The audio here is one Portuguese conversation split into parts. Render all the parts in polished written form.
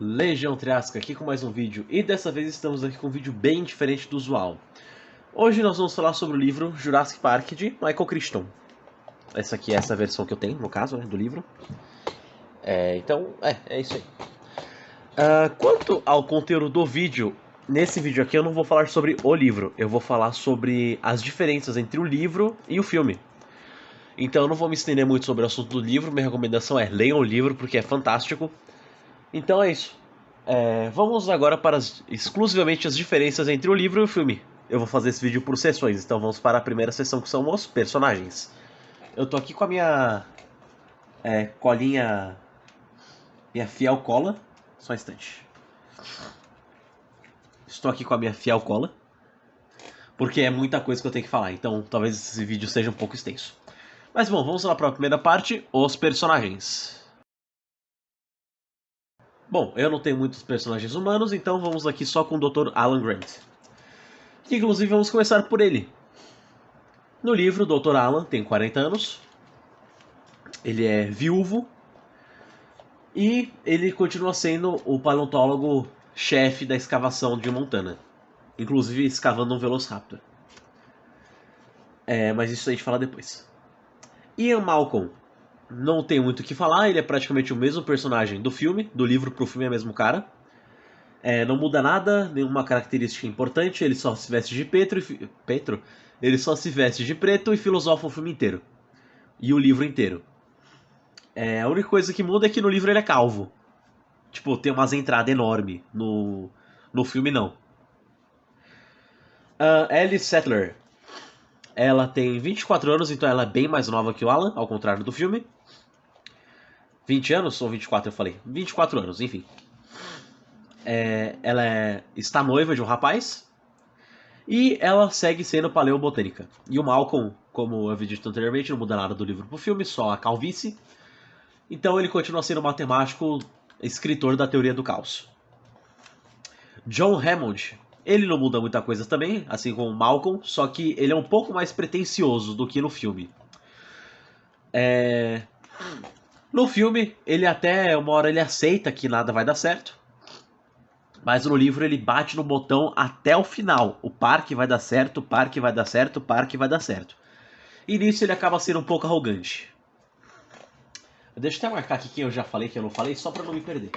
Legião Triasca aqui com mais um vídeo, e dessa vez estamos aqui com um vídeo bem diferente do usual. Hoje nós vamos falar sobre o livro Jurassic Park de Michael Crichton. Essa aqui é essa versão que eu tenho, no caso, do livro. É isso aí. Quanto ao conteúdo do vídeo, nesse vídeo aqui eu não vou falar sobre o livro, eu vou falar sobre as diferenças entre o livro e o filme. Então eu não vou me estender muito sobre o assunto do livro, minha recomendação é leiam o livro porque é fantástico. Então é isso. Vamos agora para exclusivamente as diferenças entre o livro e o filme. Eu vou fazer esse vídeo por sessões, então vamos para a primeira sessão, que são os personagens. Eu tô aqui com a minha colinha, minha fiel cola. Só um instante. Estou aqui com a minha fiel cola, porque é muita coisa que eu tenho que falar, então talvez esse vídeo seja um pouco extenso. Mas bom, vamos lá para a primeira parte, os personagens. Bom, eu não tenho muitos personagens humanos, então vamos aqui só com o Dr. Alan Grant. Que inclusive vamos começar por ele. No livro, o Dr. Alan tem 40 anos, ele é viúvo e ele continua sendo o paleontólogo-chefe da escavação de Montana, inclusive escavando um Velociraptor. Mas isso a gente fala depois. Ian Malcolm não tem muito o que falar, ele é praticamente o mesmo personagem do filme, do livro pro filme é o mesmo cara. Não muda nada, nenhuma característica importante, ele só se veste de Petro? Ele só se veste de preto e filosofa o filme inteiro. E o livro inteiro. A única coisa que muda é que no livro ele é calvo. Tipo, tem umas entradas enormes. No filme, não. Ellie Sattler. Ela tem 24 anos, então ela é bem mais nova que o Alan, ao contrário do filme. 20 anos ou 24 eu falei? 24 anos, enfim. Ela está noiva de um rapaz. E ela segue sendo paleobotânica. E o Malcolm, como eu havia dito anteriormente, não muda nada do livro pro filme, só a calvície. Então ele continua sendo matemático, escritor da teoria do caos. John Hammond, ele não muda muita coisa também, assim como o Malcolm, só que ele é um pouco mais pretensioso do que no filme. No filme, ele até uma hora ele aceita que nada vai dar certo, mas no livro ele bate no botão até o final. O parque vai dar certo, o parque vai dar certo, o parque vai dar certo. E nisso ele acaba sendo um pouco arrogante. Deixa eu até marcar aqui quem eu já falei, quem eu não falei, só pra não me perder.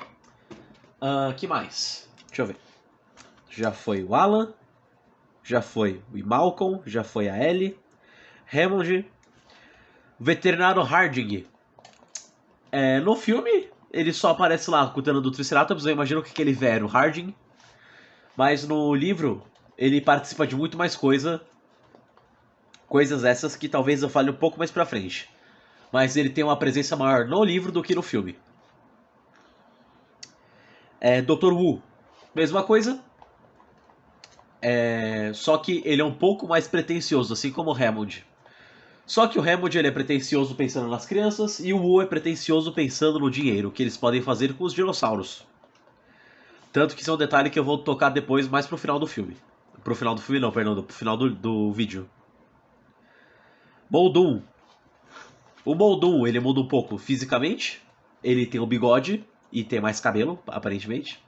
Que mais? Deixa eu ver. Já foi o Alan, já foi o Malcolm, já foi a Ellie, Hammond, o veterinário Harding. No filme, ele só aparece lá cuidando do Triceratops, eu imagino que aquele velho era o Harding. Mas no livro, ele participa de muito mais coisas essas que talvez eu fale um pouco mais pra frente. Mas ele tem uma presença maior no livro do que no filme. Dr. Wu, mesma coisa. Só que ele é um pouco mais pretensioso, assim como o Hammond. Só que o Hammond ele é pretensioso pensando nas crianças e o Wu é pretensioso pensando no dinheiro que eles podem fazer com os dinossauros. Tanto que isso é um detalhe que eu vou tocar depois, mais pro final do filme. Pro final do filme não, perdão, pro final do vídeo. Muldoon. O Muldoon, ele muda um pouco fisicamente. Ele tem o bigode e tem mais cabelo, aparentemente.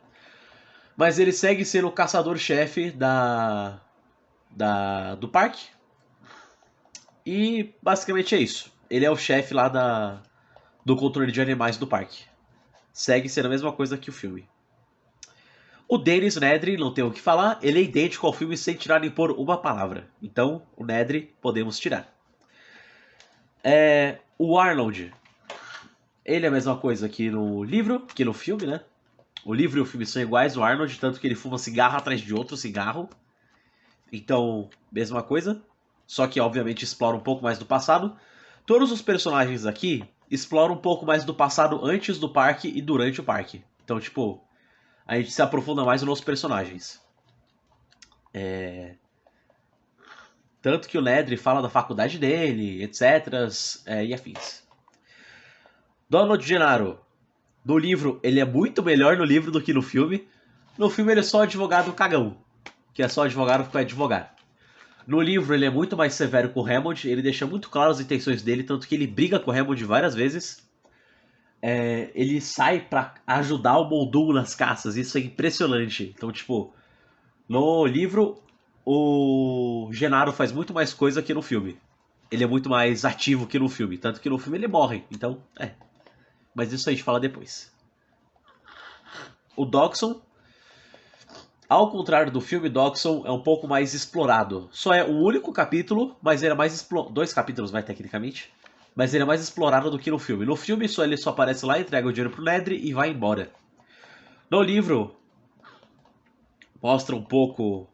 Mas ele segue sendo o caçador-chefe do parque. E basicamente é isso. Ele é o chefe lá do controle de animais do parque. Segue sendo a mesma coisa que o filme. O Dennis Nedry, não tem o que falar, ele é idêntico ao filme sem tirar nem pôr uma palavra. Então, o Nedry podemos tirar. O Arnold, ele é a mesma coisa que no livro, que no filme, né? O livro e o filme são iguais, o Arnold, tanto que ele fuma cigarro atrás de outro cigarro. Então, mesma coisa. Só que, obviamente, explora um pouco mais do passado. Todos os personagens aqui exploram um pouco mais do passado antes do parque e durante o parque. Então, tipo, a gente se aprofunda mais nos personagens. Tanto que o Nedry fala da faculdade dele, etc. E afins. Donald Gennaro. No livro, ele é muito melhor no livro do que no filme. No filme, ele é só advogado cagão. Que é só advogado porque é advogado. No livro, ele é muito mais severo com o Hammond. Ele deixa muito claro as intenções dele, tanto que ele briga com o Hammond várias vezes. ele sai pra ajudar o Moldul nas caças. Isso é impressionante. Então, tipo, no livro, o Genaro faz muito mais coisa que no filme. Ele é muito mais ativo que no filme. Tanto que no filme ele morre. Então, Mas isso a gente fala depois. O Doxon, ao contrário do filme, Doxon é um pouco mais explorado. Só é um único capítulo, mas ele é mais explorado. 2 capítulos, vai, tecnicamente. Mas ele é mais explorado do que no filme. No filme, ele só aparece lá, entrega o dinheiro pro Nedry e vai embora. No livro, mostra um pouco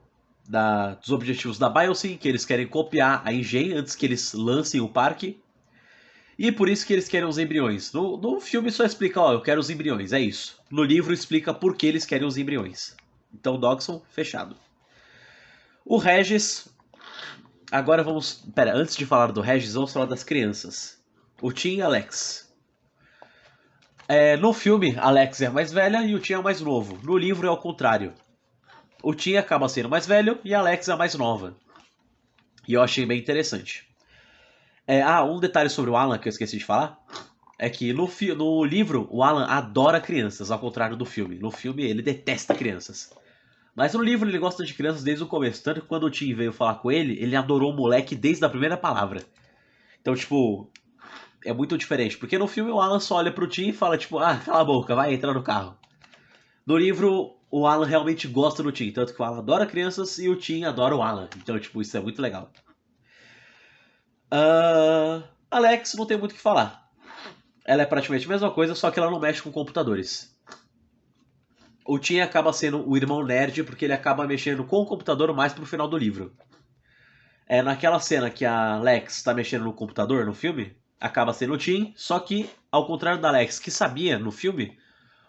dos objetivos da Biosyn, que eles querem copiar a Engen antes que eles lancem o parque. E por isso que eles querem os embriões. No filme só explica, ó, eu quero os embriões, é isso. No livro explica por que eles querem os embriões. Então, Dogson, fechado. O Regis. Agora vamos. Pera, antes de falar do Regis, vamos falar das crianças. O Tim e Alex. No filme, Alex é a mais velha e o Tim é o mais novo. No livro é o contrário. O Tim acaba sendo mais velho e a Alex é a mais nova. E eu achei bem interessante. Um detalhe sobre o Alan que eu esqueci de falar. É que no livro o Alan adora crianças, ao contrário do filme. No filme ele detesta crianças. Mas no livro ele gosta de crianças desde o começo. Tanto que quando o Tim veio falar com ele, ele adorou o moleque desde a primeira palavra. Então, tipo, é muito diferente. Porque no filme o Alan só olha pro Tim e fala, tipo, cala a boca, vai entrar no carro. No livro, o Alan realmente gosta do Tim. Tanto que o Alan adora crianças e o Tim adora o Alan. Então, tipo, isso é muito legal. Alex, não tem muito o que falar. Ela é praticamente a mesma coisa, só que ela não mexe com computadores. O Tim acaba sendo o irmão nerd porque ele acaba mexendo com o computador mais pro final do livro. Naquela cena que a Lex está mexendo no computador no filme, acaba sendo o Tim, só que, ao contrário da Lex que sabia no filme,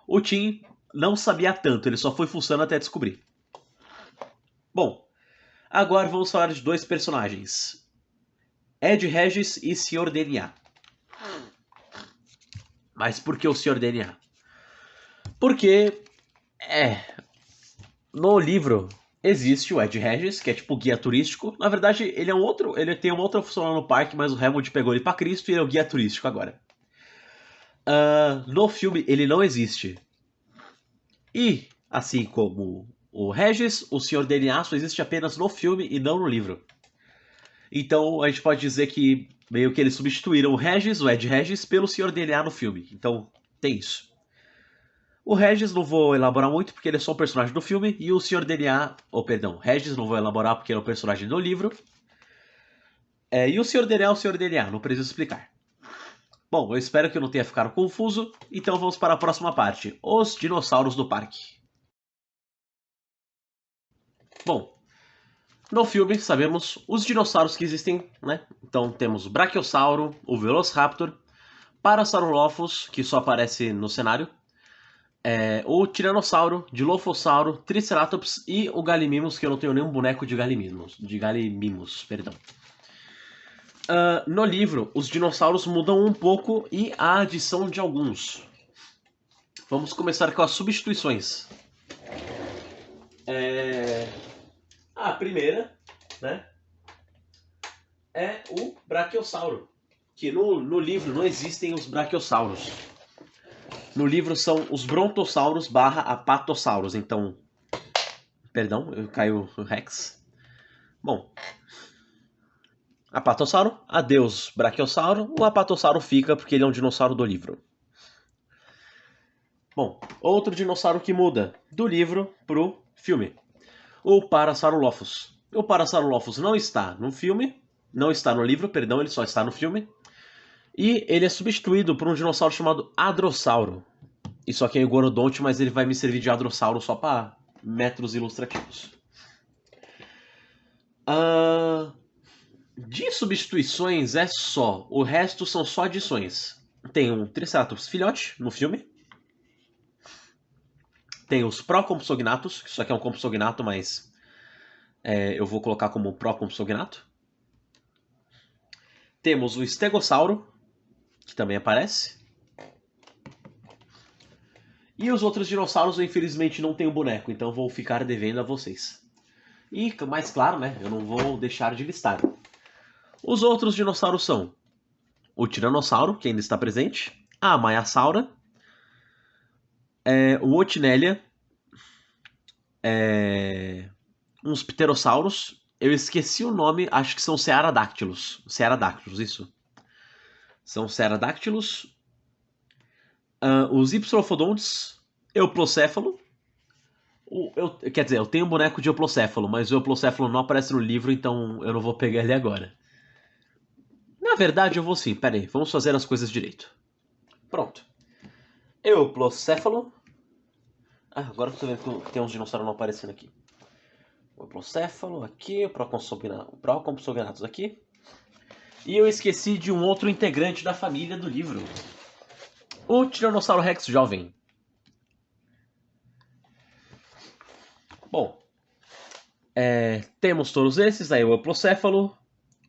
o Tim não sabia tanto, ele só foi fuçando até descobrir. Bom, agora vamos falar de 2 personagens. Ed Regis e Sr. DNA. Mas por que o Sr. DNA? Porque, no livro existe o Ed Regis, que é tipo guia turístico. Na verdade, ele tem uma outra função lá no parque, mas o Hammond pegou ele pra Cristo e ele é o guia turístico agora. No filme, ele não existe. E, assim como o Regis, o Sr. DNA só existe apenas no filme e não no livro. Então, a gente pode dizer que meio que eles substituíram o Regis, o Ed Regis, pelo Sr. DNA no filme. Então, tem isso. O Regis não vou elaborar muito porque ele é só um personagem do filme. E o Sr. DNA, Regis não vou elaborar porque ele é um personagem do livro. E o Sr. DNA é o Sr. DNA, não preciso explicar. Bom, eu espero que eu não tenha ficado confuso. Então vamos para a próxima parte. Os dinossauros do parque. Bom, no filme sabemos os dinossauros que existem, né? Então temos o Brachiosauro, o Velociraptor, Parasaurolophus, que só aparece no cenário, o Tiranossauro, Dilophosauro, Triceratops e o Gallimimus, que eu não tenho nenhum boneco de Gallimimus, perdão. No livro, os dinossauros mudam um pouco e há adição de alguns. Vamos começar com as substituições. A primeira, né, é o Brachiosauro, que no livro não existem os Brachiosauros. No livro são os Brontossauros / Apatossauros. Então, perdão, caiu o Rex. Bom, Apatossauro, adeus Brachiosauro. O Apatossauro fica porque ele é um dinossauro do livro. Bom, outro dinossauro que muda do livro pro filme. O Parasaurolophus. O Parasaurolophus não está no filme, não está no livro, perdão, ele só está no filme. E ele é substituído por um dinossauro chamado Hadrossauro. Isso aqui é o Gorodonte, mas ele vai me servir de Hadrossauro só para métodos ilustrativos. De substituições é só. O resto são só adições. Tem um Triceratops filhote no filme. Tem os Procompsognathus, que isso aqui é um Compsognato, mas eu vou colocar como Procompsognato. Temos o Stegossauro, que também aparece. E os outros dinossauros eu infelizmente não tenho boneco, então vou ficar devendo a vocês. E, mais claro, né, eu não vou deixar de listar. Os outros dinossauros são o Tiranossauro, que ainda está presente, a Maiasaura, o Otinelia, uns pterossauros. Eu esqueci o nome, acho que são Cearadáctilos. Cearadáctilos, isso. São Cearadáctilos. Os Hypsilophodontes, Euplocéfalo. Quer dizer, eu tenho um boneco de Euplocéfalo, mas o Euplocéfalo não aparece no livro, então eu não vou pegar ele agora. Na verdade, eu vou sim. Pera aí, vamos fazer as coisas direito. Pronto. Euplocéfalo. Agora eu tô vendo que tem uns dinossauros não aparecendo aqui. O Euplocéfalo aqui, o Procompsognathus aqui. E eu esqueci de um outro integrante da família do livro. O Tiranossauro Rex jovem. Bom, temos todos esses, aí o Euplocéfalo,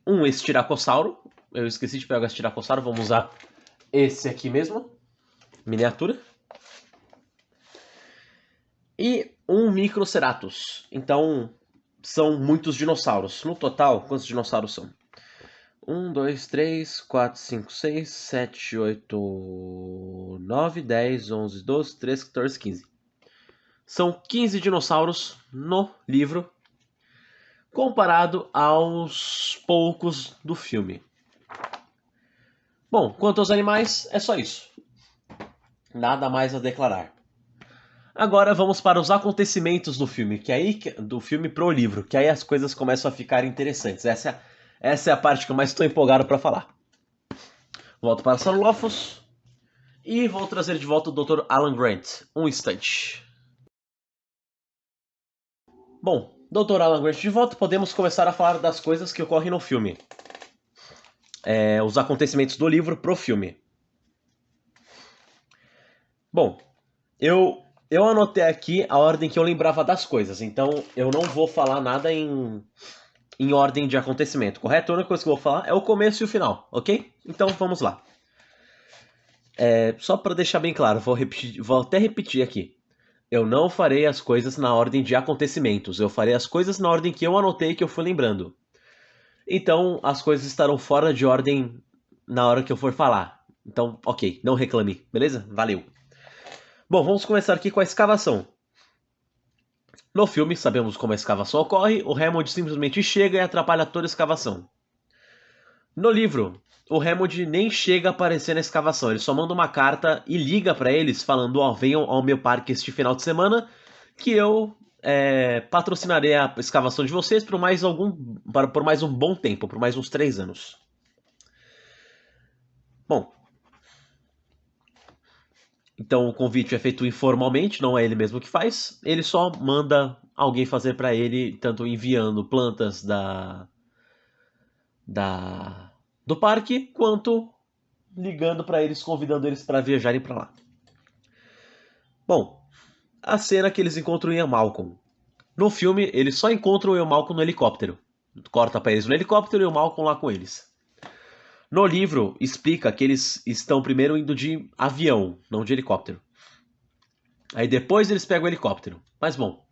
um Estiracossauro. Eu esqueci de pegar o Estiracossauro, vamos usar esse aqui mesmo, miniatura. E um Microceratus. Então, são muitos dinossauros. No total, quantos dinossauros são? 1, 2, 3, 4, 5, 6, 7, 8, 9, 10, 11, 12, 13, 14, 15. São 15 dinossauros no livro, comparado aos poucos do filme. Bom, quanto aos animais, é só isso. Nada mais a declarar. Agora vamos para os acontecimentos do filme, do filme pro livro, que aí as coisas começam a ficar interessantes. Essa é a parte que eu mais estou empolgado para falar. Volto para Sarlófos e vou trazer de volta o Dr. Alan Grant. Um instante. Bom, Dr. Alan Grant de volta, podemos começar a falar das coisas que ocorrem no filme. Os acontecimentos do livro pro filme. Bom, eu anotei aqui a ordem que eu lembrava das coisas, então eu não vou falar nada em ordem de acontecimento, correto? A única coisa que eu vou falar é o começo e o final, ok? Então vamos lá. Só para deixar bem claro, vou até repetir aqui. Eu não farei as coisas na ordem de acontecimentos, eu farei as coisas na ordem que eu anotei que eu fui lembrando. Então as coisas estarão fora de ordem na hora que eu for falar. Então, ok, não reclame, beleza? Valeu. Bom, vamos começar aqui com a escavação. No filme, sabemos como a escavação ocorre, o Hammond simplesmente chega e atrapalha toda a escavação. No livro, o Hammond nem chega a aparecer na escavação, ele só manda uma carta e liga para eles falando: venham ao meu parque este final de semana que eu patrocinarei a escavação de vocês por mais um bom tempo, por mais uns 3 anos. Bom, então o convite é feito informalmente, não é ele mesmo que faz. Ele só manda alguém fazer para ele, tanto enviando plantas do parque, quanto ligando para eles, convidando eles para viajarem para lá. Bom, a cena que eles encontram Ian Malcolm. No filme, eles só encontram o Ian Malcolm no helicóptero. Corta para eles no helicóptero e o Malcolm lá com eles. No livro, explica que eles estão primeiro indo de avião, não de helicóptero. Aí depois eles pegam o helicóptero. Mas bom.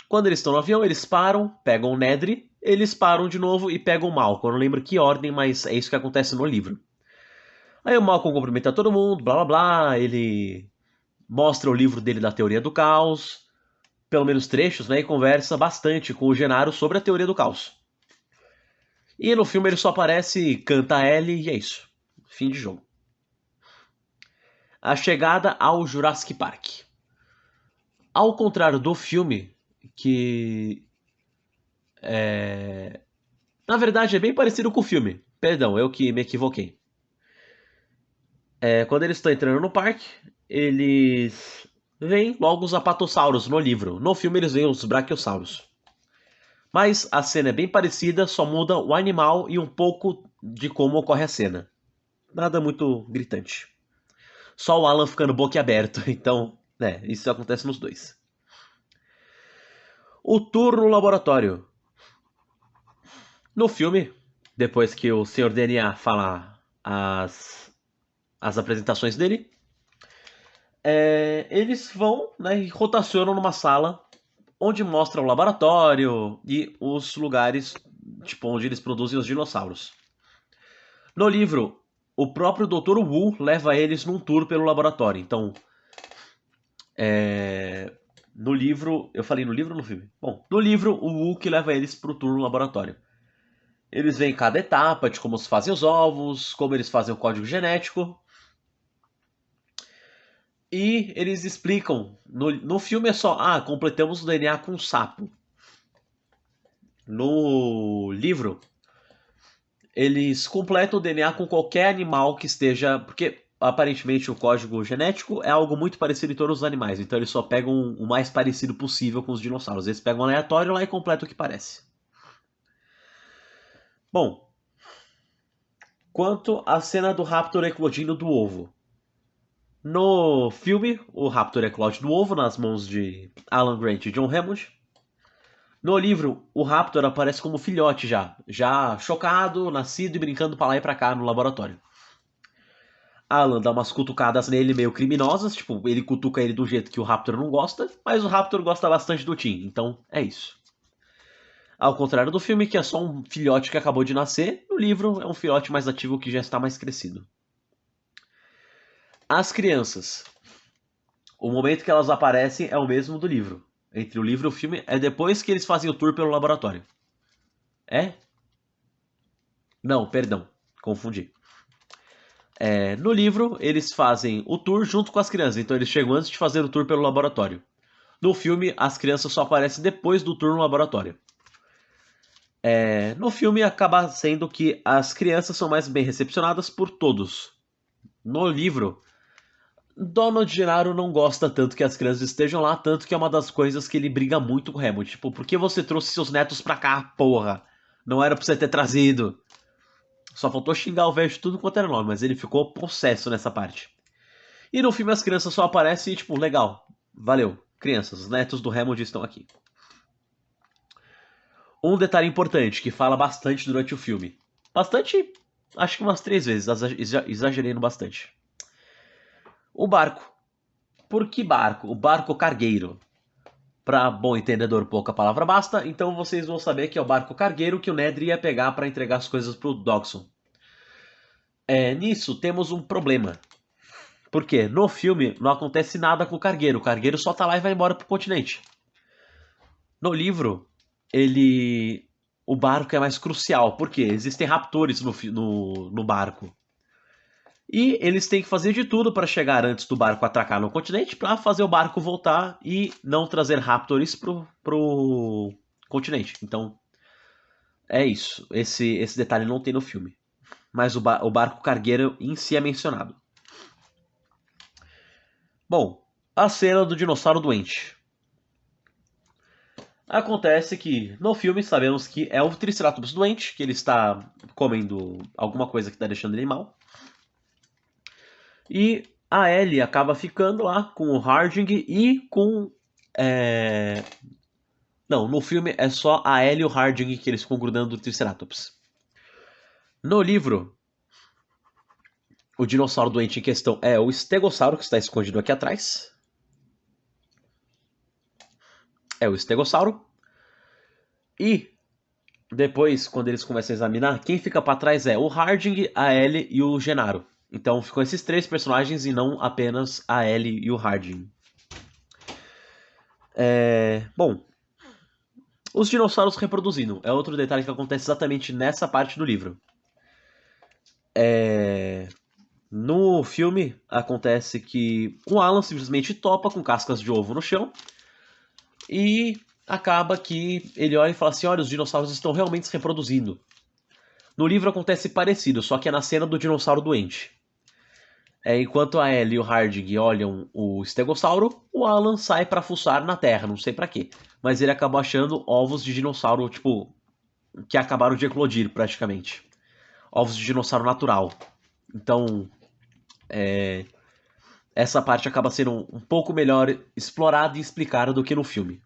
Quando eles estão no avião, eles param, pegam o Nedry, eles param de novo e pegam o Malcolm. Eu não lembro que ordem, mas é isso que acontece no livro. Aí o Malcolm cumprimenta todo mundo, blá blá blá, ele mostra o livro dele da teoria do caos, pelo menos trechos, né, e conversa bastante com o Gennaro sobre a teoria do caos. E no filme ele só aparece, canta L e é isso. Fim de jogo. A chegada ao Jurassic Park. Ao contrário do filme, que na verdade é bem parecido com o filme. Perdão, eu que me equivoquei. Quando eles estão entrando no parque, eles veem logo os apatossauros no livro. No filme eles veem os brachiossauros. Mas a cena é bem parecida, só muda o animal e um pouco de como ocorre a cena. Nada muito gritante. Só o Alan ficando boquiaberto, então, isso acontece nos dois. O tour no laboratório. No filme, depois que o Sr. DNA fala as apresentações dele, eles vão, e rotacionam numa sala onde mostra o laboratório e os lugares onde eles produzem os dinossauros. No livro, o próprio Dr. Wu leva eles num tour pelo laboratório. Então, no livro... Eu falei no livro ou no filme? Bom, no livro, o Wu que leva eles pro tour no laboratório. Eles veem cada etapa de como se fazem os ovos, como eles fazem o código genético. E eles explicam. No filme é só, completamos o DNA com um sapo. No livro, eles completam o DNA com qualquer animal que esteja. Porque aparentemente o código genético é algo muito parecido em todos os animais. Então eles só pegam o mais parecido possível com os dinossauros. Eles pegam um aleatório lá e completam o que parece. Bom, quanto à cena do Raptor eclodindo do ovo. No filme, o Raptor eclode do ovo nas mãos de Alan Grant e John Hammond. No livro, o Raptor aparece como filhote já chocado, nascido e brincando pra lá e pra cá no laboratório. Alan dá umas cutucadas nele meio criminosas, tipo, ele cutuca ele do jeito que o Raptor não gosta, mas o Raptor gosta bastante do Tim, então é isso. Ao contrário do filme, que é só um filhote que acabou de nascer, no livro é um filhote mais ativo que já está mais crescido. As crianças. O momento que elas aparecem é o mesmo do livro. Entre o livro e o filme é depois que eles fazem o tour pelo laboratório. É? Não, perdão, confundi. No livro, eles fazem o tour junto com as crianças, então eles chegam antes de fazer o tour pelo laboratório. No filme, as crianças só aparecem depois do tour no laboratório. No filme, acaba sendo que as crianças são mais bem recepcionadas por todos. No livro, Donald Gennaro não gosta tanto que as crianças estejam lá, tanto que é uma das coisas que ele briga muito com o Hammond. Tipo, por que você trouxe seus netos pra cá, porra? Não era pra você ter trazido. Só faltou xingar o velho de tudo quanto era nome, mas ele ficou possesso nessa parte. E no filme as crianças só aparecem e, tipo, legal, valeu, crianças, os netos do Hammond estão aqui. Um detalhe importante que fala bastante durante o filme. Bastante, acho que umas 3 vezes, exagerei no bastante. O barco. Por que barco? O barco cargueiro. Para bom entendedor, pouca palavra basta, então vocês vão saber que é o barco cargueiro que o Nedry ia pegar para entregar as coisas pro Dodgson. Nisso temos um problema. Porque no filme não acontece nada com o cargueiro só tá lá e vai embora pro continente. No livro, o barco é mais crucial, porque existem raptores no barco. E eles têm que fazer de tudo para chegar antes do barco atracar no continente, para fazer o barco voltar e não trazer raptors pro continente. Então, é isso. Esse detalhe não tem no filme. Mas o barco cargueiro em si é mencionado. Bom, a cena do dinossauro doente. Acontece que no filme sabemos que é o Triceratops doente, que ele está comendo alguma coisa que está deixando ele mal. E a Ellie acaba ficando lá com o Harding e com. Não, no filme é só a Ellie e o Harding que eles ficam grudando do Triceratops. No livro, o dinossauro doente em questão é o Estegossauro, que está escondido aqui atrás. É o Estegossauro. E depois, quando eles começam a examinar, quem fica para trás é o Harding, a Ellie e o Gennaro. Então ficam esses 3 personagens e não apenas a Ellie e o Harding. Bom, os dinossauros reproduzindo é outro detalhe que acontece exatamente nessa parte do livro. No filme, acontece que o Alan simplesmente topa com cascas de ovo no chão e acaba que ele olha e fala assim: olha, os dinossauros estão realmente se reproduzindo. No livro acontece parecido, só que é na cena do dinossauro doente. Enquanto a Ellie e o Harding olham o estegossauro, o Alan sai pra fuçar na terra, não sei pra quê. Mas ele acabou achando ovos de dinossauro, tipo, que acabaram de eclodir praticamente. Ovos de dinossauro natural. Então, essa parte acaba sendo um pouco melhor explorada e explicada do que no filme.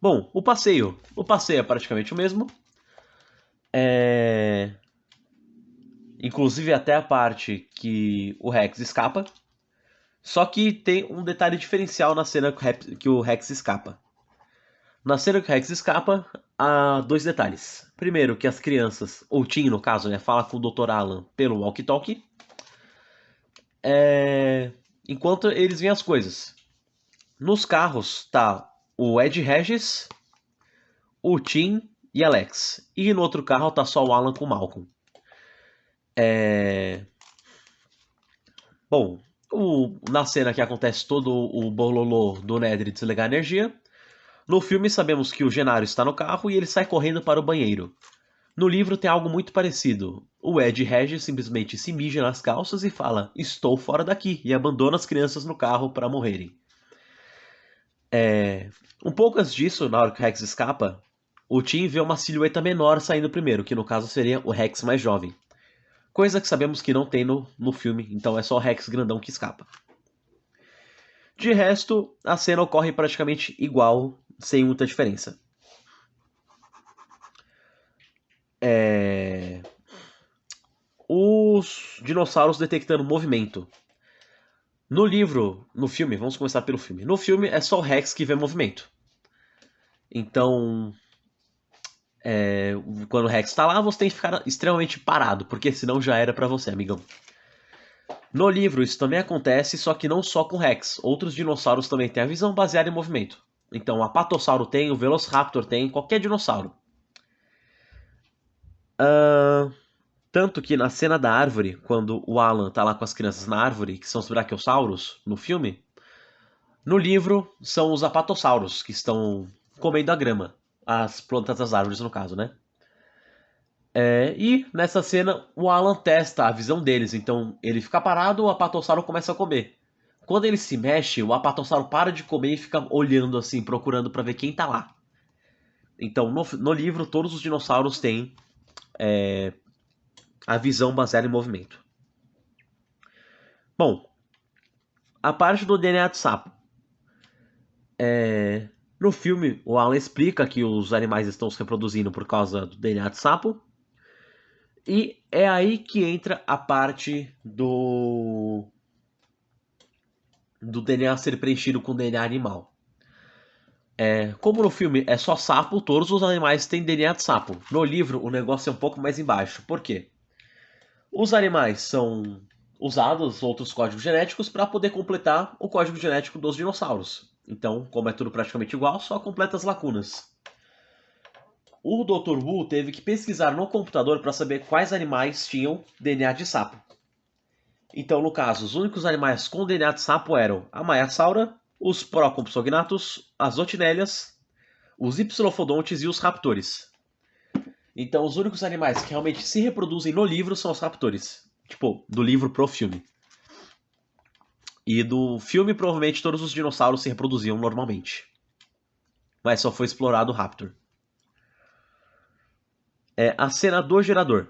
Bom, o passeio. O passeio é praticamente o mesmo. Inclusive até a parte que o Rex escapa. Só que tem um detalhe diferencial na cena que o Rex escapa. Na cena que o Rex escapa, há dois detalhes. Primeiro, que as crianças, ou Tim no caso, né, fala com o Dr. Alan pelo walkie-talkie. Enquanto eles veem as coisas. Nos carros tá o Ed Regis, o Tim e Alex. E no outro carro tá só o Alan com o Malcolm. Bom, na cena que acontece todo o bololô do Nedry desligar a energia, no filme sabemos que o Genário está no carro e ele sai correndo para o banheiro. No livro tem algo muito parecido. O Ed Regis simplesmente se mija nas calças e fala: "Estou fora daqui", e abandona as crianças no carro para morrerem. Um pouco antes disso, na hora que o Rex escapa, o Tim vê uma silhueta menor saindo primeiro, que no caso seria o Rex mais jovem. Coisa que sabemos que não tem no filme, então é só o Rex grandão que escapa. De resto, a cena ocorre praticamente igual, sem muita diferença. Os dinossauros detectando movimento. No livro, no filme, vamos começar pelo filme. No filme é só o Rex que vê movimento. Então, quando o Rex tá lá, você tem que ficar extremamente parado, porque senão já era pra você, amigão. No livro, isso também acontece, só que não só com o Rex. Outros dinossauros também têm a visão baseada em movimento. Então, o Apatossauro tem, o Velociraptor tem, qualquer dinossauro. Tanto que na cena da árvore, quando o Alan tá lá com as crianças na árvore, que são os braquiossauros, no filme, no livro são os apatossauros, que estão comendo a grama. As plantas das árvores, no caso, né? E nessa cena, o Alan testa a visão deles. Então, ele fica parado, o apatossauro começa a comer. Quando ele se mexe, o apatossauro para de comer e fica olhando assim, procurando para ver quem tá lá. Então, no livro, todos os dinossauros têm a visão baseada em movimento. Bom, a parte do DNA de sapo. No filme, o Alan explica que os animais estão se reproduzindo por causa do DNA de sapo. E é aí que entra a parte do DNA ser preenchido com DNA animal. Como no filme é só sapo, todos os animais têm DNA de sapo. No livro, o negócio é um pouco mais embaixo. Por quê? Os animais são usados outros códigos genéticos para poder completar o código genético dos dinossauros. Então, como é tudo praticamente igual, só completa as lacunas. O Dr. Wu teve que pesquisar no computador para saber quais animais tinham DNA de sapo. Então, no caso, os únicos animais com DNA de sapo eram a Maiasaura, os Procompsognathus, as Otinélias, os Hypsilophodontes e os raptores. Então, os únicos animais que realmente se reproduzem no livro são os raptores. Tipo, do livro pro filme. E do filme, provavelmente, todos os dinossauros se reproduziam normalmente. Mas só foi explorado o raptor. A cena do gerador.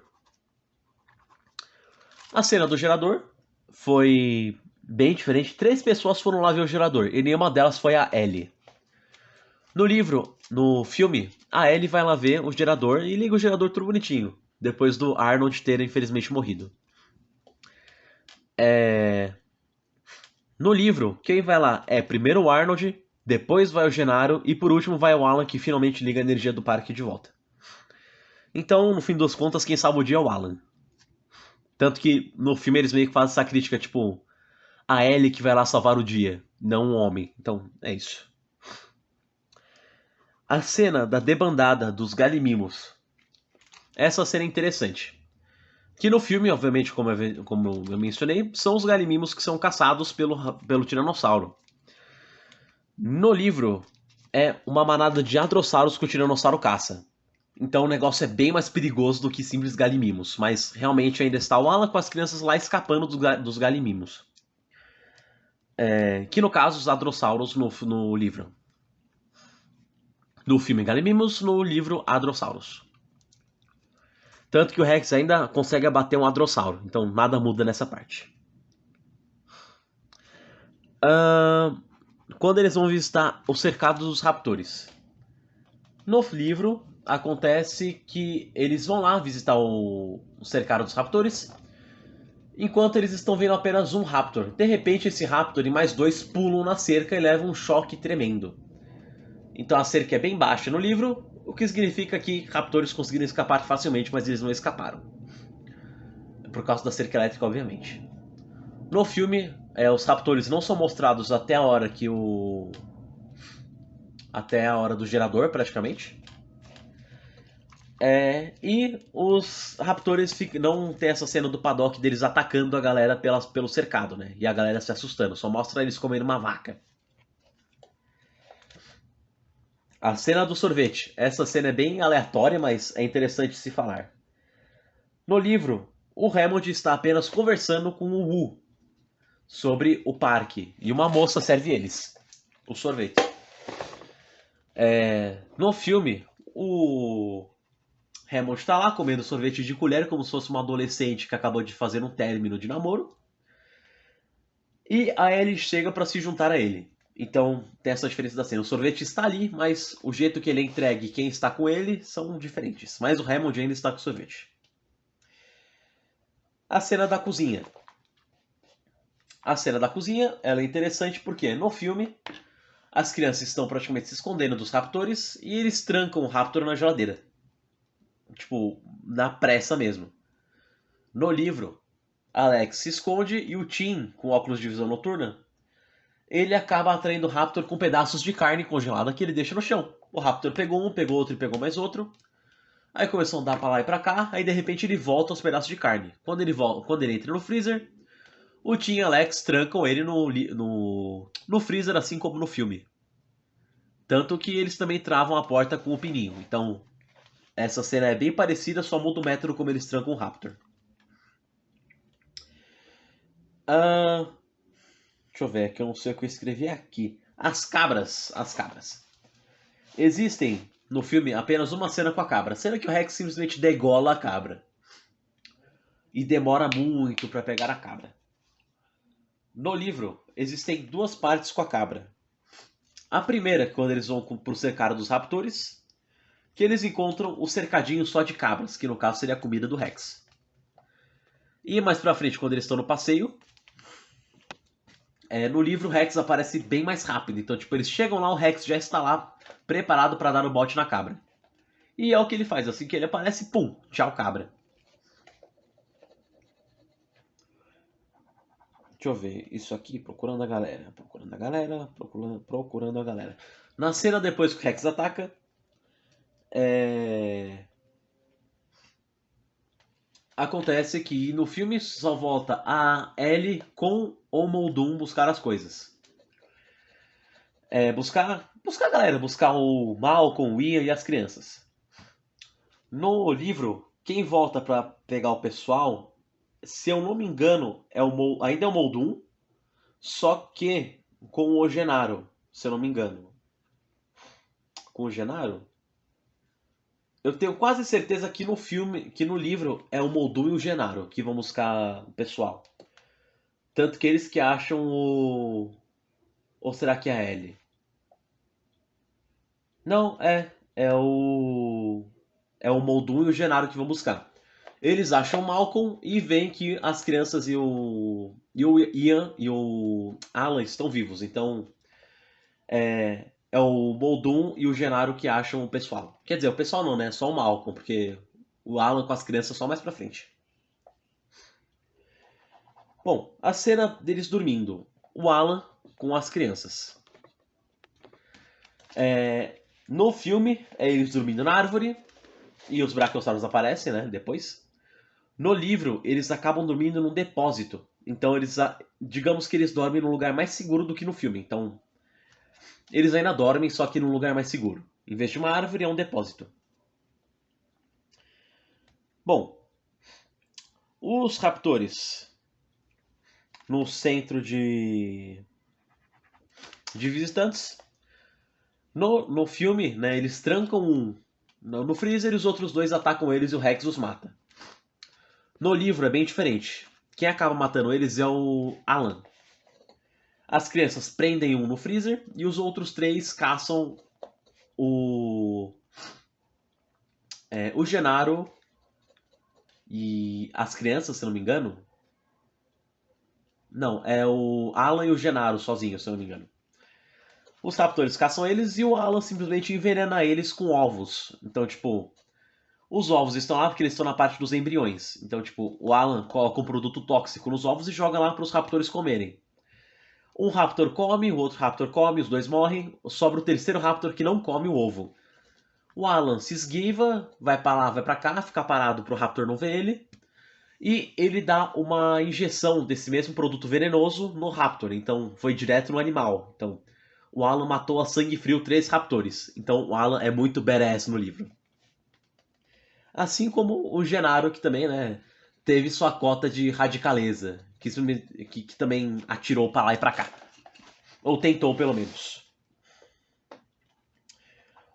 A cena do gerador foi bem diferente. 3 pessoas foram lá ver o gerador e nenhuma delas foi a Ellie. No livro, no filme, a Ellie vai lá ver o gerador e liga o gerador tudo bonitinho. Depois do Arnold ter infelizmente morrido. No livro, quem vai lá é primeiro o Arnold, depois vai o Genaro e por último vai o Alan que finalmente liga a energia do parque de volta. Então, no fim das contas, quem salva o dia é o Alan. Tanto que no filme eles meio que fazem essa crítica, tipo, a Ellie que vai lá salvar o dia, não um homem. Então, é isso. A cena da debandada dos Galimimos. Essa cena é interessante. Que no filme, obviamente, como eu mencionei, são os Galimimos que são caçados pelo Tiranossauro. No livro, é uma manada de Hadrossauros que o Tiranossauro caça. Então o negócio é bem mais perigoso do que simples Galimimos. Mas realmente ainda está o Alan com as crianças lá escapando dos Galimimos. Que no caso, os Hadrossauros no livro. No filme Galimimos, no livro Hadrossauros. Tanto que o Rex ainda consegue abater um Hadrossauro. Então nada muda nessa parte. Quando eles vão visitar o cercado dos raptores. No livro, acontece que eles vão lá visitar o cercado dos raptores. Enquanto eles estão vendo apenas um raptor. De repente, esse raptor e mais 2 pulam na cerca e levam um choque tremendo. Então a cerca é bem baixa no livro, o que significa que raptores conseguiram escapar facilmente, mas eles não escaparam. Por causa da cerca elétrica, obviamente. No filme, os raptores não são mostrados até a hora que o. Até a hora do gerador, praticamente. E os raptores não tem essa cena do paddock deles atacando a galera pelo cercado, né? E a galera se assustando. Só mostra eles comendo uma vaca. A cena do sorvete. Essa cena é bem aleatória, mas é interessante se falar. No livro, o Hammond está apenas conversando com o Wu sobre o parque. E uma moça serve eles o sorvete. No filme, o Hammond está lá comendo sorvete de colher como se fosse uma adolescente que acabou de fazer um término de namoro. E a Ellie chega para se juntar a ele. Então tem essa diferença da cena. O sorvete está ali, mas o jeito que ele é entregue e quem está com ele são diferentes. Mas o Hammond ainda está com o sorvete. A cena da cozinha. A cena da cozinha ela é interessante porque no filme as crianças estão praticamente se escondendo dos raptores e eles trancam o raptor na geladeira. Tipo, na pressa mesmo. No livro, Alex se esconde e o Tim, com óculos de visão noturna, ele acaba atraindo o Raptor com pedaços de carne congelada que ele deixa no chão. O Raptor pegou um, pegou outro e pegou mais outro. Aí começou a andar pra lá e pra cá, aí de repente ele volta aos pedaços de carne. Quando ele entra no freezer, o Tim e Alex trancam ele no freezer, assim como no filme. Tanto que eles também travam a porta com o pininho. Então, essa cena é bem parecida, só muda o método como eles trancam o Raptor. Deixa eu ver, que eu não sei o que eu escrevi aqui. As cabras. As cabras. Existem no filme apenas uma cena com a cabra. Cena que o Rex simplesmente degola a cabra. E demora muito para pegar a cabra. No livro, existem duas partes com a cabra. A primeira, quando eles vão pro cercado dos raptores, que eles encontram o cercadinho só de cabras, que no caso seria a comida do Rex. E mais pra frente, quando eles estão no passeio, no livro o Rex aparece bem mais rápido. Então, tipo, eles chegam lá, o Rex já está lá, preparado para dar o bote na cabra. E é o que ele faz, assim que ele aparece, pum, tchau cabra. Deixa eu ver, isso aqui, procurando a galera, procurando a galera, procurando a galera. Na cena depois que o Rex ataca, acontece que no filme só volta a Ellie com o Muldoon buscar as coisas. Buscar a galera, buscar o Malcolm, o Ian e as crianças. No livro, quem volta para pegar o pessoal, se eu não me engano, ainda é o Muldoon, só que com o Genaro, se eu não me engano. Com o Genaro? Eu tenho quase certeza que no filme, que no livro é o Muldoon e o Genaro que vão buscar o pessoal. Tanto que eles que acham o. Ou será que é a Ellie? Não, é o. É o Muldoon e o Genaro que vão buscar. Eles acham Malcolm e veem que as crianças e o Ian e o Alan estão vivos. Então é o Muldoon e o Genaro que acham o pessoal. Quer dizer, o pessoal não, né? Só o Malcolm, porque o Alan com as crianças só mais pra frente. Bom, a cena deles dormindo. O Alan com as crianças. No filme, é eles dormindo na árvore. E os Brachiosaurus aparecem, né? Depois. No livro, eles acabam dormindo num depósito. Então, digamos que eles dormem num lugar mais seguro do que no filme. Então, eles ainda dormem, só que num lugar mais seguro. Em vez de uma árvore, é um depósito. Bom, os raptores no centro de visitantes. No filme, né, eles trancam um no freezer e os outros dois atacam eles e o Rex os mata. No livro é bem diferente. Quem acaba matando eles é o Alan. As crianças prendem um no freezer e os outros três caçam o Genaro e as crianças, se não me engano. Não, é o Alan e o Genaro sozinhos, se não me engano. Os raptores caçam eles e o Alan simplesmente envenena eles com ovos. Então, tipo, os ovos estão lá porque eles estão na parte dos embriões. Então, tipo, o Alan coloca um produto tóxico nos ovos e joga lá para os raptores comerem. Um raptor come, o outro raptor come, os dois morrem. Sobra o terceiro raptor que não come o ovo. O Alan se esguiva, vai pra lá, vai pra cá, fica parado pro raptor não ver ele. E ele dá uma injeção desse mesmo produto venenoso no raptor. Então foi direto no animal. Então o Alan matou a sangue frio 3 raptores. Então o Alan é muito badass no livro. Assim como o Genaro, que também, né, teve sua cota de radicaleza. Que também atirou pra lá e pra cá. Ou tentou, pelo menos.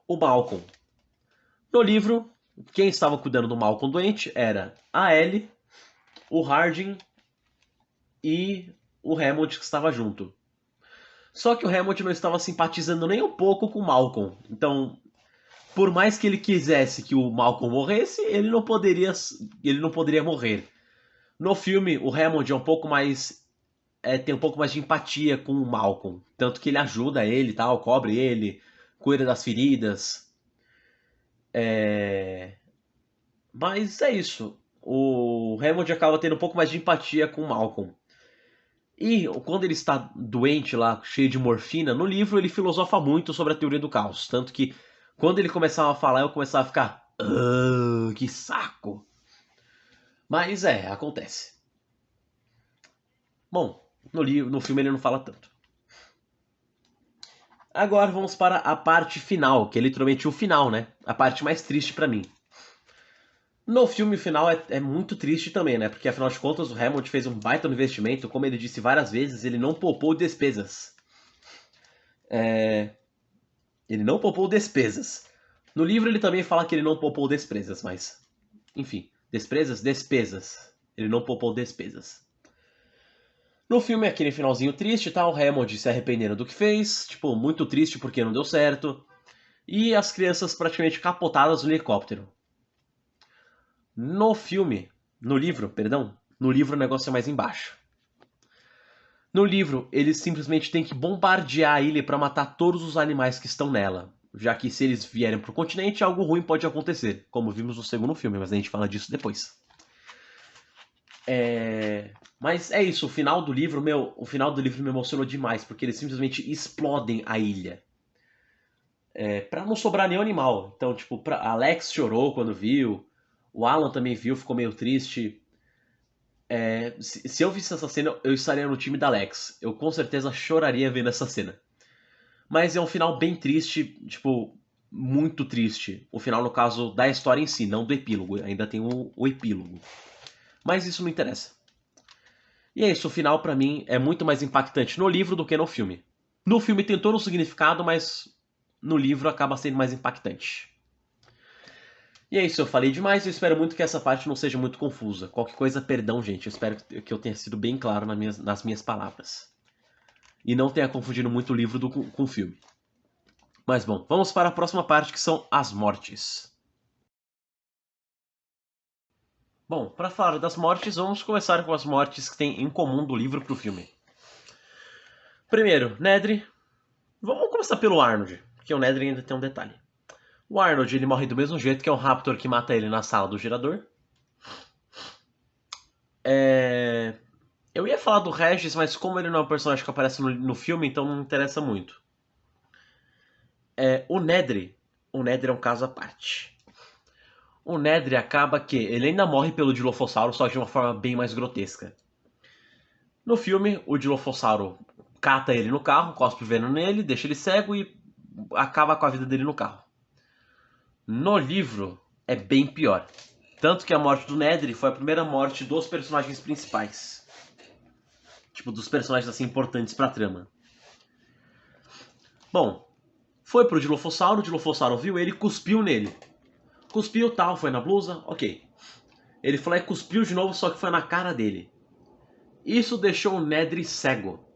O Malcolm. No livro, quem estava cuidando do Malcolm doente era a Ellie, o Hardin e o Hammond que estava junto. Só que o Hammond não estava simpatizando nem um pouco com o Malcolm. Então, por mais que ele quisesse que o Malcolm morresse, ele não poderia morrer. No filme, o Hammond é um pouco mais tem um pouco mais de empatia com o Malcolm, tanto que ele ajuda ele, tal, cobre ele, cuida das feridas. Mas é isso. O Hammond acaba tendo um pouco mais de empatia com o Malcolm. E quando ele está doente lá, cheio de morfina, no livro ele filosofa muito sobre a teoria do caos. Tanto que quando ele começava a falar, eu começava a ficar. "Ah, que saco!" Mas acontece. Bom, no filme ele não fala tanto. Agora vamos para a parte final, que é literalmente o final, né? A parte mais triste pra mim. No filme, o final é muito triste também, né? Porque afinal de contas, o Hammond fez um baita no investimento. Como ele disse várias vezes, ele não poupou despesas. Ele não poupou despesas. No livro, ele também fala que ele não poupou despesas, mas. Enfim, despesas. Ele não poupou despesas. No filme, aquele finalzinho triste, tá? O Hammond se arrependendo do que fez. Tipo, muito triste porque não deu certo. E as crianças praticamente capotadas no helicóptero. No livro, perdão, no livro o negócio é mais embaixo. No livro, eles simplesmente têm que bombardear a ilha para matar todos os animais que estão nela, já que se eles vierem para o continente, algo ruim pode acontecer, como vimos no segundo filme, mas a gente fala disso depois. Mas é isso, o final do livro me emocionou demais, porque eles simplesmente explodem a ilha. Pra não sobrar nenhum animal. Então, tipo, Alex chorou quando viu, o Alan também viu, ficou meio triste. Se eu visse essa cena, eu estaria no time da Alex. Eu com certeza choraria vendo essa cena. Mas é um final bem triste, tipo, muito triste. O final, no caso, da história em si, não do epílogo. Ainda tem o epílogo. Mas isso não interessa. E é isso, o final pra mim é muito mais impactante no livro do que no filme. No filme tem todo um significado, mas no livro acaba sendo mais impactante. E é isso, eu falei demais, eu espero muito que essa parte não seja muito confusa. Qualquer coisa, perdão, gente, eu espero que eu tenha sido bem claro nas minhas palavras. E não tenha confundido muito o livro com o filme. Mas bom, vamos para a próxima parte que são as mortes. Bom, para falar das mortes, vamos começar com as mortes que tem em comum do livro para o filme. Primeiro, Nedry. Vamos começar pelo Arnold, porque o Nedry ainda tem um detalhe. O Arnold ele morre do mesmo jeito que é o Raptor que mata ele na sala do gerador. Eu ia falar do Regis, mas como ele não é um personagem que aparece no filme, então não interessa muito. O Nedry. O Nedry é um caso à parte. O Nedry acaba que ele ainda morre pelo Dilophosaurus, só que de uma forma bem mais grotesca. No filme, o Dilophosaurus cata ele no carro, cospe veneno nele, deixa ele cego e acaba com a vida dele no carro. No livro, é bem pior. Tanto que a morte do Nedry foi a primeira morte dos personagens principais. Tipo, dos personagens assim importantes pra trama. Bom, foi pro Dilophosaurus, o Dilophosaurus viu ele e cuspiu nele. Cuspiu tal, foi na blusa, ok. Ele foi lá e cuspiu de novo, só que foi na cara dele. Isso deixou o Nedry cego.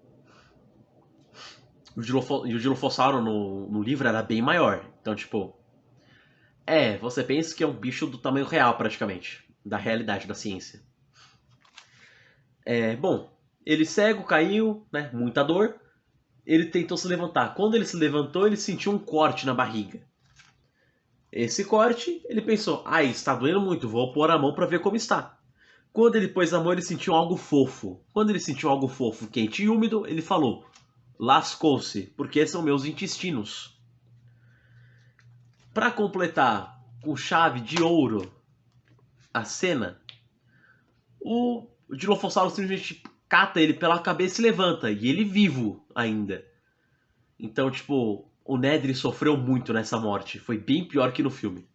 E o Dilophosaurus no livro era bem maior. Então, tipo... você pensa que é um bicho do tamanho real, praticamente. Da realidade, da ciência. Bom, ele cego, caiu, né? Muita dor. ele tentou se levantar. Quando ele se levantou, ele sentiu um corte na barriga. Esse corte, ele pensou, está doendo muito, vou pôr a mão para ver como está. Quando ele pôs a mão, ele sentiu algo fofo. Quando ele sentiu algo fofo, quente e úmido, ele falou, lascou-se, porque são meus intestinos. Para completar com chave de ouro a cena, o Dilophosaurus simplesmente cata ele pela cabeça e levanta, e ele vivo ainda. Então, tipo, o Nedry sofreu muito nessa morte. Foi bem pior que no filme.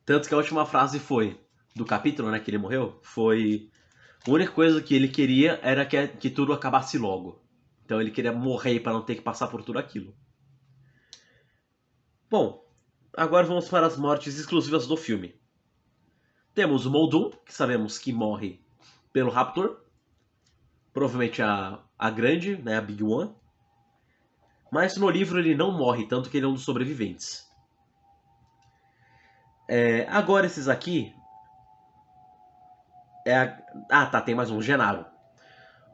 Tanto que a última frase foi, do capítulo, né, que ele morreu, foi... A única coisa que ele queria era que tudo acabasse logo. Então ele queria morrer para não ter que passar por tudo aquilo. Bom, agora vamos para as mortes exclusivas do filme. Temos o Muldoon, que sabemos que morre pelo Raptor. Provavelmente a grande, né, a Big One. Mas no livro ele não morre, tanto que ele é um dos sobreviventes. Agora esses aqui... tem mais um, Gennaro.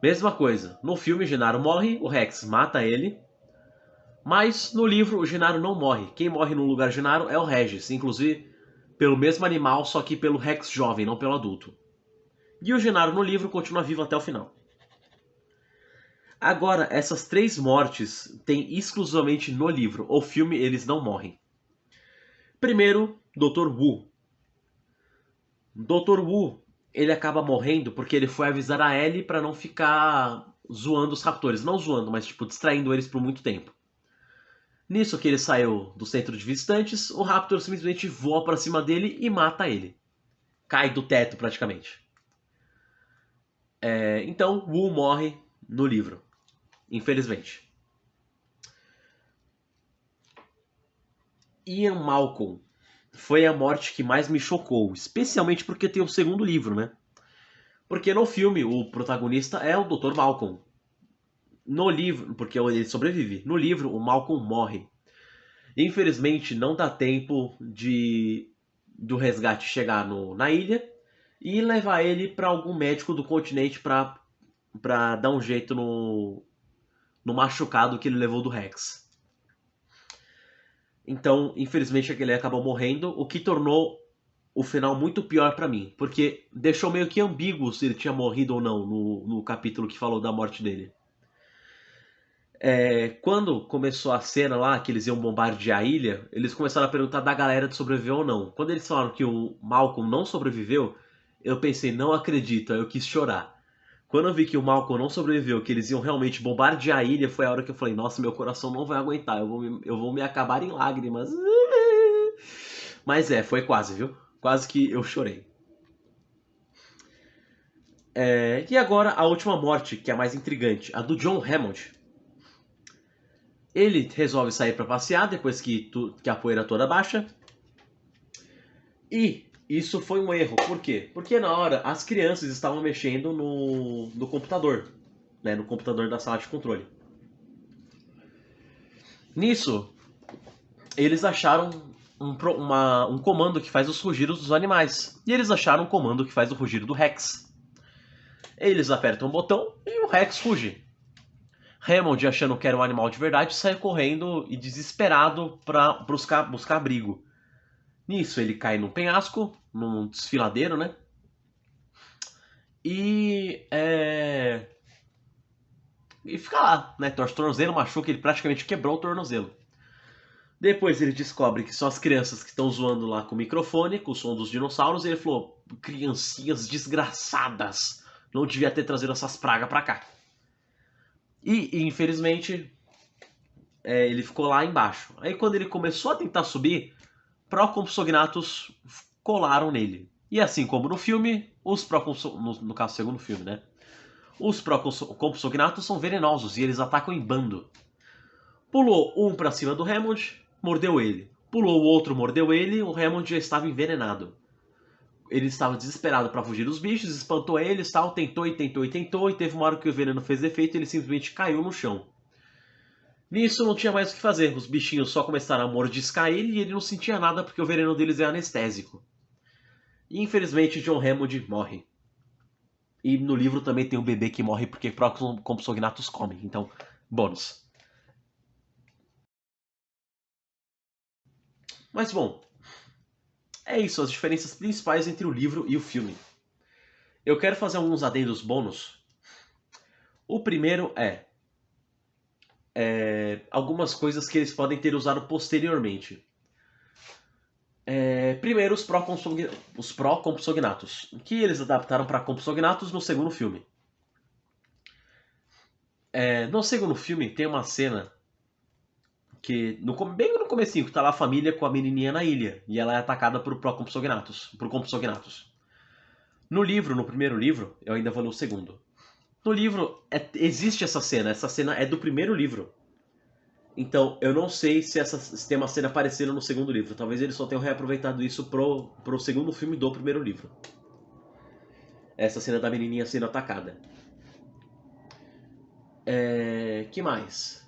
Mesma coisa, no filme Gennaro morre, o Rex mata ele. Mas no livro o Gennaro não morre. Quem morre no lugar de Gennaro é o Regis, inclusive pelo mesmo animal, só que pelo Rex jovem, não pelo adulto. E o Gennaro no livro continua vivo até o final. Agora, essas 3 mortes tem exclusivamente no livro. O filme, eles não morrem. Primeiro, Dr. Wu. Dr. Wu, ele acaba morrendo porque ele foi avisar a Ellie para não ficar zoando os raptores. Não zoando, mas tipo, distraindo eles por muito tempo. Nisso que ele saiu do centro de visitantes, o Raptor simplesmente voa para cima dele e mata ele. Cai do teto, praticamente. Então, Wu morre no livro. Infelizmente. Ian Malcolm foi a morte que mais me chocou. Especialmente porque tem o segundo livro, né? Porque no filme, o protagonista é o Dr. Malcolm. No livro, porque ele sobrevive. No livro, o Malcolm morre. Infelizmente, não dá tempo do resgate chegar na ilha e levar ele para algum médico do continente para dar um jeito no machucado que ele levou do Rex. Então, infelizmente, ele acabou morrendo, o que tornou o final muito pior para mim, porque deixou meio que ambíguo se ele tinha morrido ou não no capítulo que falou da morte dele. Quando começou a cena lá, que eles iam bombardear a ilha, eles começaram a perguntar da galera de sobreviver ou não. Quando eles falaram que o Malcolm não sobreviveu, eu pensei, não acredito, aí eu quis chorar. Quando eu vi que o Malcolm não sobreviveu, que eles iam realmente bombardear a ilha, foi a hora que eu falei, nossa, meu coração não vai aguentar, eu vou me acabar em lágrimas. Mas foi quase, viu? Quase que eu chorei. E agora a última morte, que é a mais intrigante, a do John Hammond. Ele resolve sair para passear depois que a poeira toda baixa. E isso foi um erro. Por quê? Porque na hora as crianças estavam mexendo no computador. Né, no computador da sala de controle. Nisso, eles acharam um comando que faz os rugidos dos animais. E eles acharam um comando que faz o rugido do Rex. Eles apertam o botão e o Rex ruge. Hammond, achando que era um animal de verdade, sai correndo e desesperado para buscar abrigo. Nisso ele cai num penhasco, num desfiladeiro, né? E fica lá, né? Torce o tornozelo, machuca, ele praticamente quebrou o tornozelo. Depois ele descobre que são as crianças que estão zoando lá com o microfone, com o som dos dinossauros, e ele falou, criancinhas desgraçadas, não devia ter trazido essas pragas pra cá. E infelizmente, ele ficou lá embaixo. Aí quando ele começou a tentar subir, Procompsognathus colaram nele. E assim como no filme, no caso segundo filme, né? Os Procompsognathus são venenosos e eles atacam em bando. Pulou um pra cima do Hammond, mordeu ele. Pulou o outro, mordeu ele, o Hammond já estava envenenado. Ele estava desesperado para fugir dos bichos, espantou eles, tal, tentou, e teve uma hora que o veneno fez efeito e ele simplesmente caiu no chão. Nisso não tinha mais o que fazer, os bichinhos só começaram a mordiscar ele e ele não sentia nada porque o veneno deles é anestésico. E infelizmente John Hammond morre. E no livro também tem um bebê que morre porque Compsognathus comem. Então, bônus. Mas bom, é isso, as diferenças principais entre o livro e o filme. Eu quero fazer alguns adendos bônus. O primeiro algumas coisas que eles podem ter usado posteriormente. Primeiro, os pró-Compsognathus, que eles adaptaram para Compsognathus no segundo filme. No segundo filme tem uma cena que, bem no comecinho, que tá lá a família com a menininha na ilha, e ela é atacada por Compsognathus. No livro, no primeiro livro, eu ainda vou ler o segundo. No livro, existe essa cena é do primeiro livro. Então, eu não sei se tem uma cena parecida no segundo livro. Talvez eles só tenham reaproveitado isso pro segundo filme do primeiro livro. Essa cena da menininha sendo atacada. Que mais?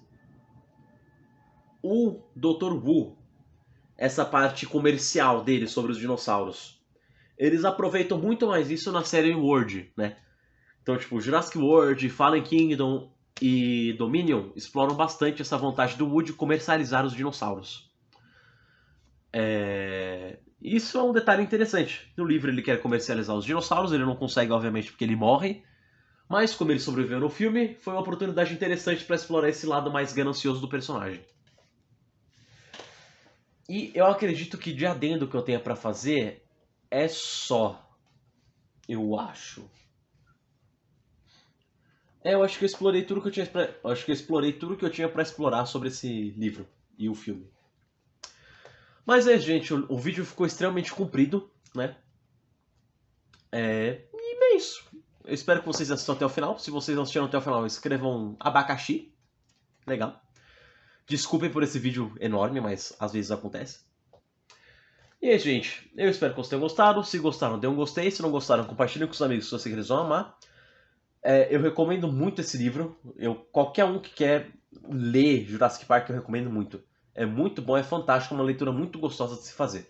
O Dr. Wu, essa parte comercial dele sobre os dinossauros, eles aproveitam muito mais isso na série World, né? Então, tipo, Jurassic World, Fallen Kingdom e Dominion exploram bastante essa vontade do Woody comercializar os dinossauros. Isso é um detalhe interessante. No livro ele quer comercializar os dinossauros, ele não consegue, obviamente, porque ele morre. Mas como ele sobreviveu no filme, foi uma oportunidade interessante para explorar esse lado mais ganancioso do personagem. E eu acredito que de adendo que eu tenha para fazer é só. Eu acho. Eu acho que eu explorei tudo que eu tinha acho que eu explorei tudo que eu tinha para explorar sobre esse livro e o filme. Mas gente, o vídeo ficou extremamente comprido, né? E é isso. Eu espero que vocês assistam até o final. Se vocês não assistiram até o final, escrevam abacaxi. Legal. Desculpem por esse vídeo enorme, mas às vezes acontece. E aí, gente, eu espero que vocês tenham gostado. Se gostaram, dê um gostei. Se não gostaram, compartilhem com os amigos se vocês vão amar. Eu recomendo muito esse livro. Qualquer um que quer ler Jurassic Park, eu recomendo muito. É muito bom, é fantástico, é uma leitura muito gostosa de se fazer.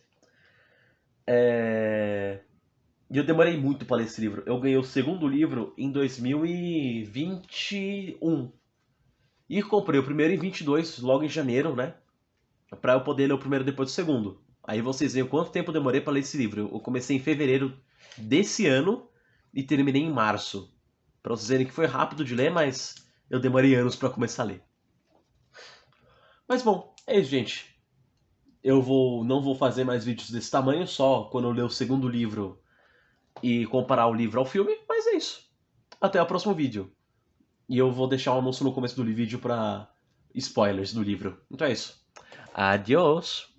E eu demorei muito para ler esse livro. Eu ganhei o segundo livro em 2021. E comprei o primeiro em 22, logo em janeiro, né? Pra eu poder ler o primeiro depois do segundo. Aí vocês veem quanto tempo eu demorei para ler esse livro. Eu comecei em fevereiro desse ano e terminei em março. Pra vocês verem que foi rápido de ler, mas eu demorei anos para começar a ler. Mas bom, é isso, gente. Não vou fazer mais vídeos desse tamanho, só quando eu ler o segundo livro e comparar o livro ao filme, mas é isso. Até o próximo vídeo. E eu vou deixar o anúncio no começo do vídeo para spoilers do livro. Então é isso. Adiós!